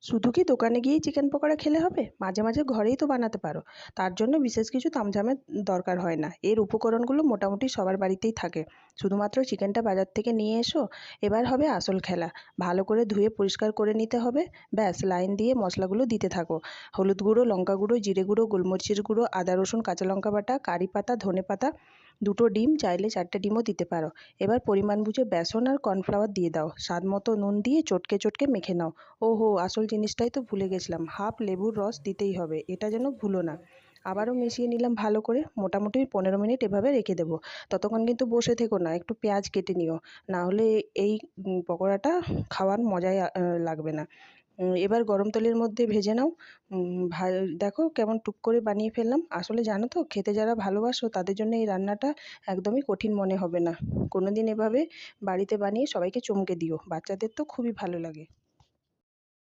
শুধু কি দোকানে গিয়েই চিকেন পকোড়া খেলে হবে? মাঝে মাঝে ঘরেই তো বানাতে পারো। তার জন্য বিশেষ কিছু তামঝামের দরকার হয় না। এর উপকরণগুলো মোটামুটি সবার বাড়িতেই থাকে। শুধুমাত্র চিকেনটা বাজার থেকে নিয়ে এসো। এবার হবে আসল খেলা। ভালো করে ধুয়ে পরিষ্কার করে নিতে হবে। ব্যাস লাইন দিয়ে মশলাগুলো দিতে থাকো। হলুদ গুঁড়ো, লঙ্কা গুঁড়ো, জিরে গুঁড়ো, গোলমরিচের গুঁড়ো, আদা রসুন কাঁচা লঙ্কা বাটা, কারি পাতা, ধনে পাতা, দুটো ডিম, চাইলে 4টে ডিমও দিতে পারো। এবার পরিমাণ বুঝে বেসন আর কর্নফ্লাওয়ার দিয়ে দাও। স্বাদ মতো নুন দিয়ে চটকে চটকে মেখে নাও। ওহো, আসল জিনিসটাই তো ভুলে গেছিলাম, হাফ লেবুর রস দিতেই হবে, এটা যেন ভুলো না। আবারও মিশিয়ে নিলাম ভালো করে। মোটামুটি 15 মিনিট এভাবে রেখে দেবো। ততক্ষণ কিন্তু বসে থেকো না, একটু পেঁয়াজ কেটে নিও। না হলে এই পকোড়াটা খাওয়ার মজাই লাগবে না। এবার গরম তেলের মধ্যে ভেজে নাও। দেখো কেমন টুক করে বানিয়ে ফেললাম। আসলে জানো তো, খেতে যারা ভালোবাসো তাদের জন্য এই রান্নাটা একদমই কঠিন মনে হবে না। কোনোদিন এভাবে বাড়িতে বানিয়ে সবাইকে চমকে দিও, বাচ্চাদের তো খুবই ভালো লাগে।